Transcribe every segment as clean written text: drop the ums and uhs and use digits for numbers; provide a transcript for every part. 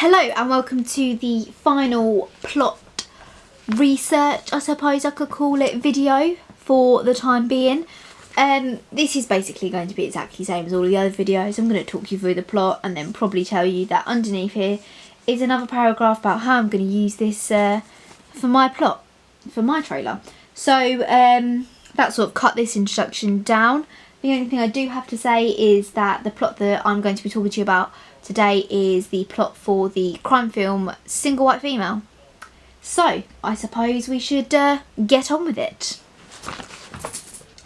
Hello and welcome to the final plot research, I suppose I could call it, video for the time being. This is basically going to be exactly the same as all the other videos. I'm going to talk you through the plot and then probably tell you that underneath here is another paragraph about how I'm going to use this for my plot, for my trailer. So that sort of cut this introduction down. The only thing I do have to say is that the plot that I'm going to be talking to you about today is the plot for the crime film Single White Female. So I suppose we should get on with it.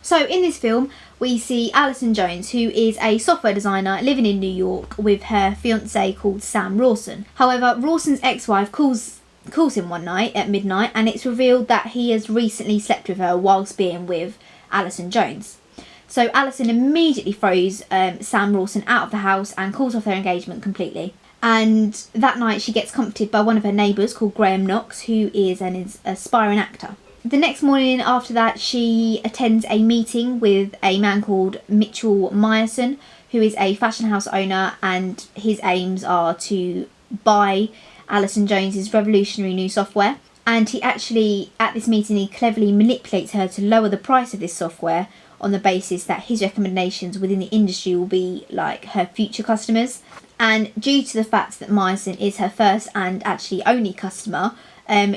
So in this film we see Alison Jones, who is a software designer living in New York with her fiance called Sam Rawson. However, Rawson's ex-wife calls him one night at midnight and it's revealed that he has recently slept with her whilst being with Alison Jones. So Alison immediately throws Sam Rawson out of the house and calls off their engagement completely. And that night she gets comforted by one of her neighbours called Graham Knox, who is an aspiring actor. The next morning after that she attends a meeting with a man called Mitchell Meyerson, who is a fashion house owner, and his aims are to buy Alison Jones's revolutionary new software. And he actually, at this meeting, he cleverly manipulates her to lower the price of this software on the basis that his recommendations within the industry will be like her future customers. And due to the fact that Meyerson is her first and actually only customer,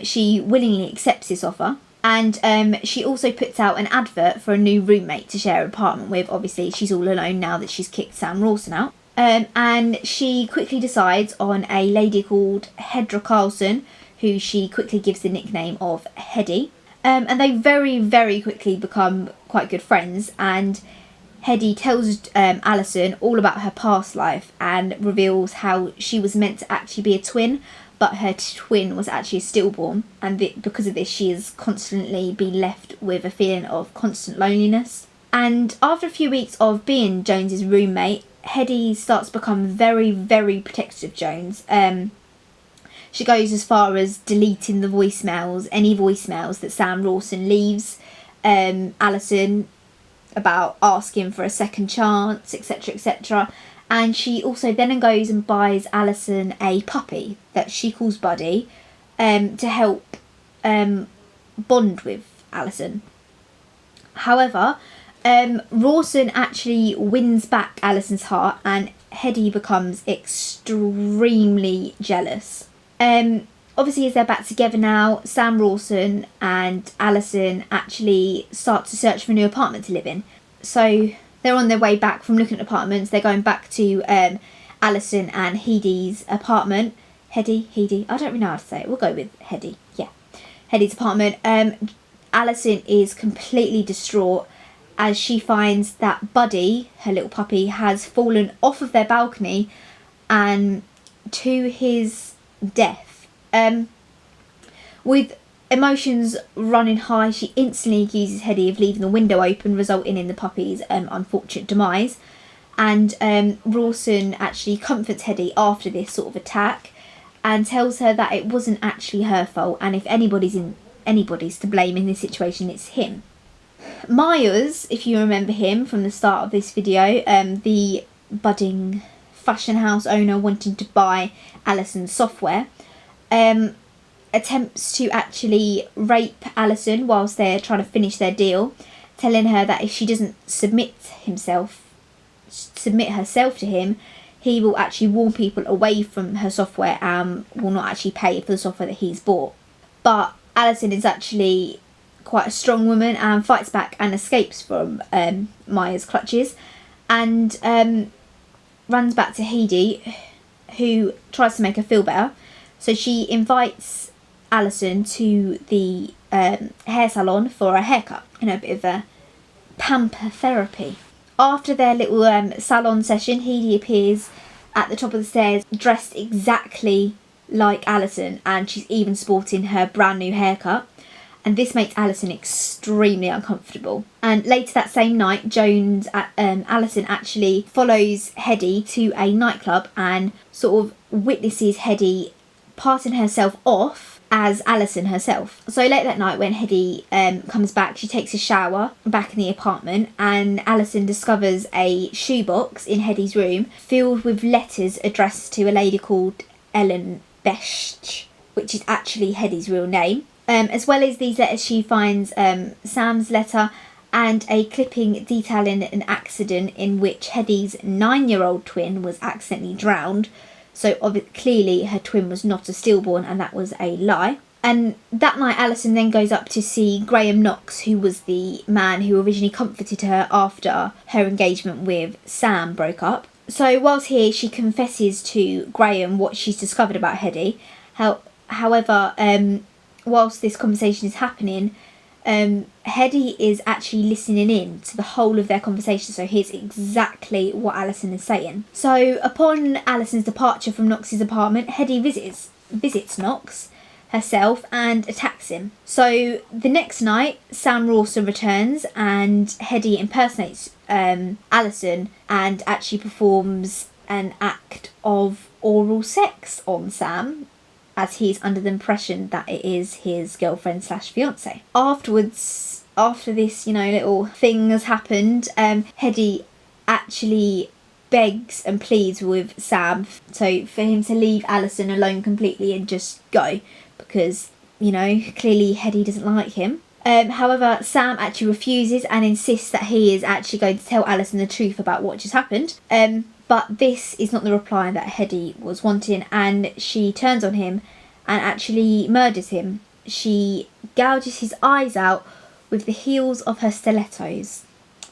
she willingly accepts this offer. And she also puts out an advert for a new roommate to share an apartment with. Obviously she's all alone now that she's kicked Sam Rawson out. And she quickly decides on a lady called Hedra Carlson, who she quickly gives the nickname of Hedy. And they very, very quickly become quite good friends, and Hedy tells Alison all about her past life and reveals how she was meant to actually be a twin, but her twin was actually a stillborn, and because of this she has constantly been left with a feeling of constant loneliness. And after a few weeks of being Jones's roommate, Hedy starts to become very, very protective of Jones. She goes as far as deleting the voicemails, any voicemails that Sam Rawson leaves Alison about asking for a second chance, etc, etc. And she also then goes and buys Alison a puppy that she calls Buddy to help bond with Alison. However, Rawson actually wins back Alison's heart and Hedy becomes extremely jealous. Obviously, as they're back together now, Sam Rawson and Alison actually start to search for a new apartment to live in. So they're on their way back from looking at apartments. They're going back to Alison and Hedy's apartment. Hedy, I don't really know how to say it. We'll go with Hedy. Yeah, Hedy's apartment. Alison is completely distraught as she finds that Buddy, her little puppy, has fallen off of their balcony and to his death. With emotions running high, she instantly accuses Hedy of leaving the window open, resulting in the puppy's unfortunate demise. And Rawson actually comforts Hedy after this sort of attack and tells her that it wasn't actually her fault, and if anybody's to blame in this situation, it's him. Myers, if you remember him from the start of this video, the budding fashion house owner wanting to buy Alison's software, attempts to actually rape Alison whilst they're trying to finish their deal, telling her that if she doesn't submit herself to him, he will actually warn people away from her software and will not actually pay for the software that he's bought. But Alison is actually quite a strong woman and fights back and escapes from Myers' clutches, and runs back to Hedy, who tries to make her feel better. So she invites Alison to the hair salon for a haircut, a bit of a pamper therapy. After their little salon session, Hedy appears at the top of the stairs dressed exactly like Alison, and she's even sporting her brand new haircut. And this makes Alison extremely uncomfortable. And later that same night, Alison actually follows Hedy to a nightclub and sort of witnesses Hedy passing herself off as Alison herself. So late that night when Hedy comes back, she takes a shower back in the apartment, and Alison discovers a shoebox in Hedy's room filled with letters addressed to a lady called Ellen Besch, which is actually Hetty's real name. As well as these letters, she finds Sam's letter and a clipping detailing an accident in which Hetty's 9-year-old twin was accidentally drowned. So clearly her twin was not a stillborn, and that was a lie. And that night Alison then goes up to see Graham Knox, who was the man who originally comforted her after her engagement with Sam broke up. So whilst here, she confesses to Graham what she's discovered about Hetty. However, whilst this conversation is happening, Hetty is actually listening in to the whole of their conversation, so here's exactly what Alison is saying. So upon Alison's departure from Knox's apartment, Hetty visits Knox herself and attacks him. So the next night, Sam Rawson returns and Hetty impersonates Alison and actually performs an act of oral sex on Sam, as he's under the impression that it is his girlfriend / fiance. Afterwards, after this, little thing has happened, Hetty actually begs and pleads with Sam for him to leave Alison alone completely and just go, because, clearly Hetty doesn't like him. However, Sam actually refuses and insists that he is actually going to tell Alison the truth about what just happened. But this is not the reply that Hetty was wanting, and she turns on him and actually murders him. She gouges his eyes out with the heels of her stilettos.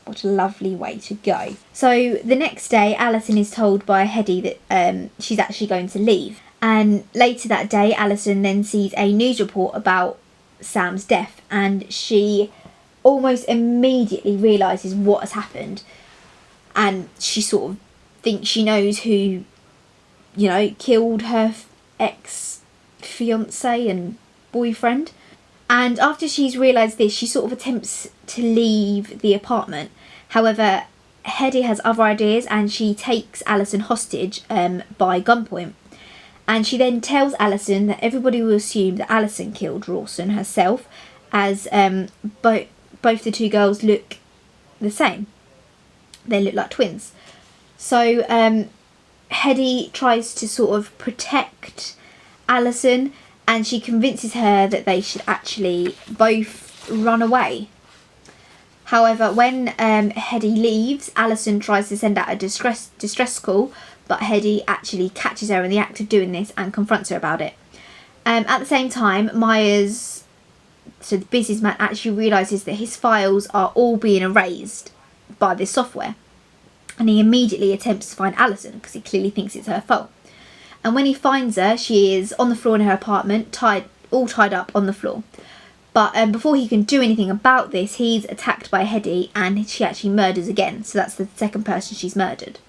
What a lovely way to go. So the next day, Alison is told by Hetty that she's actually going to leave. And later that day, Alison then sees a news report about Sam's death, and she almost immediately realises what has happened, and she sort of thinks she knows who, killed her ex-fiance and boyfriend. And after she's realised this, she sort of attempts to leave the apartment. However, Hetty has other ideas, and she takes Alison hostage by gunpoint. And she then tells Alison that everybody will assume that Alison killed Rawson herself, as both the two girls look the same. They look like twins. So Hetty tries to sort of protect Alison, and she convinces her that they should actually both run away. However, when Hetty leaves, Alison tries to send out a distress call, but Hetty actually catches her in the act of doing this and confronts her about it. At the same time, Myers, so the businessman, actually realises that his files are all being erased by this software. And he immediately attempts to find Alison, because he clearly thinks it's her fault. And when he finds her, she is on the floor in her apartment, all tied up on the floor. But before he can do anything about this, he's attacked by Hetty, and she actually murders again. So that's the second person she's murdered.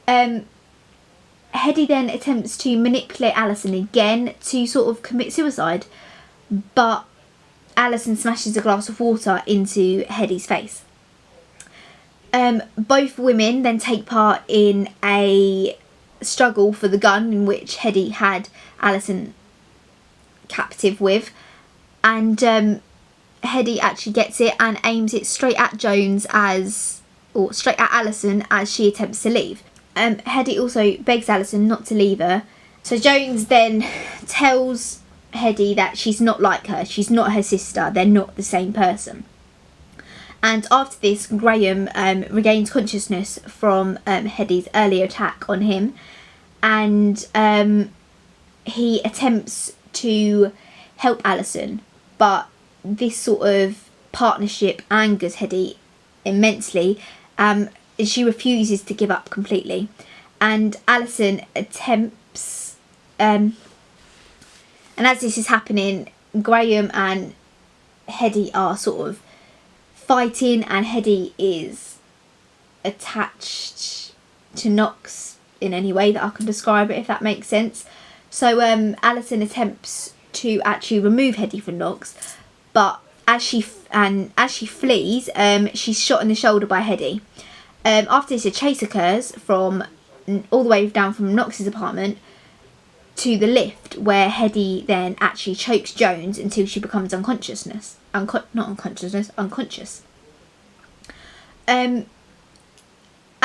Hetty then attempts to manipulate Alison again to sort of commit suicide, but Alison smashes a glass of water into Hetty's face. Both women then take part in a struggle for the gun in which Hetty had Alison captive with, and Hetty actually gets it and aims it straight at straight at Alison as she attempts to leave. Hetty also begs Alison not to leave her. So Jones then tells Hetty that she's not like her. She's not her sister. They're not the same person. And after this, Graham regains consciousness from Hetty's earlier attack on him. And he attempts to help Alison. But this sort of partnership angers Hetty immensely. She refuses to give up completely, and Alison attempts, and as this is happening, Graham and Hetty are sort of fighting, and Hetty is attached to Knox in any way that I can describe it, if that makes sense. So Alison attempts to actually remove Hetty from Knox, but as she flees, she's shot in the shoulder by Hetty. After this, a chase occurs from all the way down from Knox's apartment to the lift, where Hetty then actually chokes Jones until she becomes unconscious. As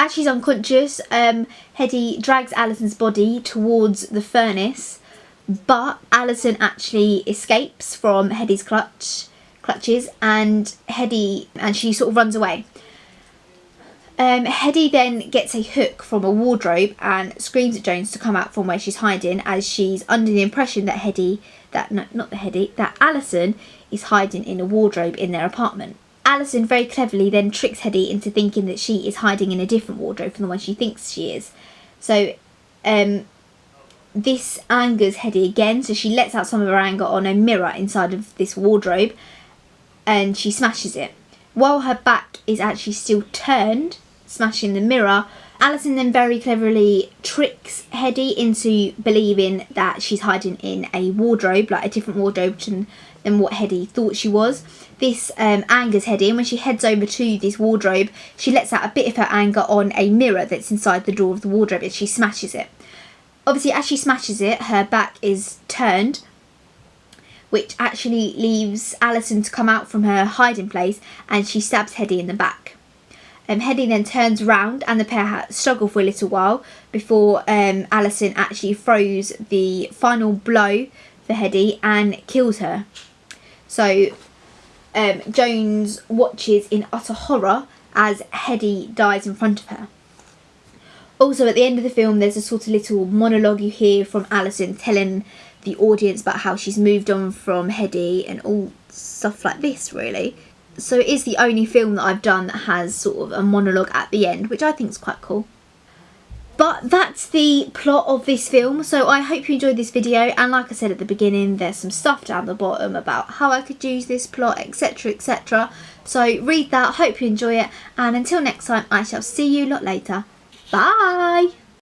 As she's unconscious, Hedy drags Alison's body towards the furnace, but Alison actually escapes from Hedy's clutches, and she sort of runs away. Hedy then gets a hook from a wardrobe and screams at Jones to come out from where she's hiding, as she's under the impression that that Alison is hiding in a wardrobe in their apartment. Alison very cleverly then tricks Hedy into thinking that she is hiding in a different wardrobe from the one she thinks she is. So this angers Hedy again, so she lets out some of her anger on a mirror inside of this wardrobe and she smashes it. While her back is actually still turned, smashing the mirror, Alison then very cleverly tricks Hedy into believing that she's hiding in a wardrobe, like a different wardrobe than what Hedy thought she was. This angers Hedy, and when she heads over to this wardrobe, she lets out a bit of her anger on a mirror that's inside the door of the wardrobe and she smashes it. Obviously, as she smashes it, her back is turned, which actually leaves Alison to come out from her hiding place, and she stabs Hedy in the back. Hedy then turns round and the pair struggle for a little while before Alison actually throws the final blow for Hedy and kills her. So Jones watches in utter horror as Hedy dies in front of her. Also, at the end of the film, there's a sort of little monologue you hear from Alison telling the audience about how she's moved on from Hedy and all stuff like this, really. So it is the only film that I've done that has sort of a monologue at the end, which I think is quite cool. But that's the plot of this film, so I hope you enjoyed this video, and like I said at the beginning, there's some stuff down the bottom about how I could use this plot, etc, etc. So read that, hope you enjoy it, and until next time, I shall see you lot later. Bye!